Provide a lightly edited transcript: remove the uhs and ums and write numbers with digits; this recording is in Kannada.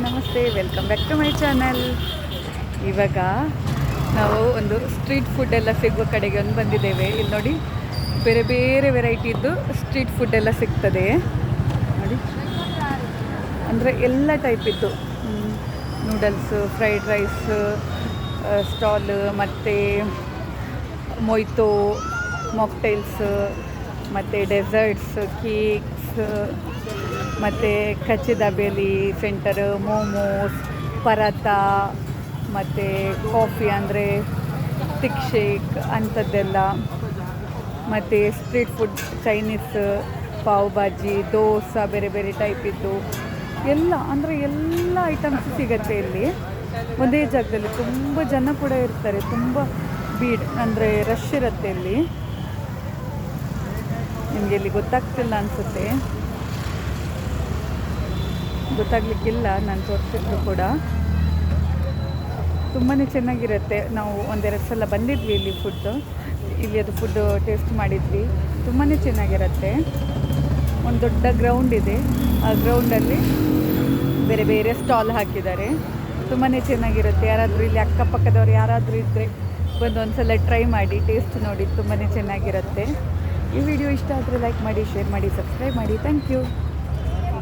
ನಮಸ್ತೆ, welcome back to my channel. ಇವಾಗ ನಾವು ಒಂದು ಸ್ಟ್ರೀಟ್ ಫುಡ್ ಎಲ್ಲ ಸಿಗುವ ಕಡೆಗೆ ಒಂದು ಬಂದಿದ್ದೇವೆ. ಇಲ್ಲಿ ನೋಡಿ, ಬೇರೆ ಬೇರೆ ವೆರೈಟಿದ್ದು ಸ್ಟ್ರೀಟ್ ಫುಡ್ ಎಲ್ಲ ಸಿಗ್ತದೆ ನೋಡಿ. ಅಂದರೆ ಎಲ್ಲ ಟೈಪಿದ್ದು ನೂಡಲ್ಸು, ಫ್ರೈಡ್ ರೈಸ್ ಸ್ಟಾಲ್, ಮತ್ತು ಮೊಯ್ತೋ, ಮಾಕ್ಟೈಲ್ಸ್, ಮತ್ತು ಡೆಸರ್ಟ್ಸ್, ಕೇಕ್ಸ್, ಮತ್ತು ಕಚ್ಚಿದ ಬೇಲಿ ಸೆಂಟರ್, ಮೋಮೋಸ್, ಪರಾತ, ಮತ್ತು ಕಾಫಿ ಅಂದರೆ ತಿಕ್ ಶೇಕ್ ಅಂಥದ್ದೆಲ್ಲ, ಮತ್ತು street food Chinese, pav bhaji, dosa, ಬೇರೆ ಬೇರೆ ಟೈಪಿದ್ದು ಎಲ್ಲ, ಅಂದರೆ ಎಲ್ಲ ಐಟಮ್ಸ್ ಸಿಗುತ್ತೆ ಇಲ್ಲಿ ಒಂದೇ ಜಾಗದಲ್ಲಿ. ತುಂಬ ಜನ ಕೂಡ ಇರ್ತಾರೆ, ತುಂಬ ಬೀಡ್ ಅಂದರೆ ರಶ್ ಇರುತ್ತೆ ಇಲ್ಲಿ. ನಿಮಗೆ ಇಲ್ಲಿ ಗೊತ್ತಾಗ್ತಿಲ್ಲ ಅನಿಸುತ್ತೆ, ಗೊತ್ತಾಗಲಿಕ್ಕಿಲ್ಲ, ನಾನು ತೋರಿಸಿದ್ರು ಕೂಡ. ತುಂಬಾ ಚೆನ್ನಾಗಿರುತ್ತೆ. ನಾವು ಒಂದೆರಡು ಸಲ ಬಂದಿದ್ವಿ ಇಲ್ಲಿ ಇಲ್ಲಿ ಅದು ಫುಡ್ ಟೇಸ್ಟ್ ಮಾಡಿದ್ವಿ. ತುಂಬಾ ಚೆನ್ನಾಗಿರುತ್ತೆ. ಒಂದು ದೊಡ್ಡ ಗ್ರೌಂಡ್ ಇದೆ, ಆ ಗ್ರೌಂಡಲ್ಲಿ ಬೇರೆ ಬೇರೆ ಸ್ಟಾಲ್ ಹಾಕಿದ್ದಾರೆ. ತುಂಬಾ ಚೆನ್ನಾಗಿರುತ್ತೆ. ಯಾರಾದರೂ ಇಲ್ಲಿ ಅಕ್ಕಪಕ್ಕದವ್ರು ಯಾರಾದರೂ ಇದ್ದರೆ ಒಂದು ಸಲ ಟ್ರೈ ಮಾಡಿ, ಟೇಸ್ಟ್ ನೋಡಿ, ತುಂಬಾ ಚೆನ್ನಾಗಿರುತ್ತೆ. ಈ ವಿಡಿಯೋ ಇಷ್ಟ ಆದರೆ ಲೈಕ್ ಮಾಡಿ, ಶೇರ್ ಮಾಡಿ, ಸಬ್ಸ್ಕ್ರೈಬ್ ಮಾಡಿ. Thank you.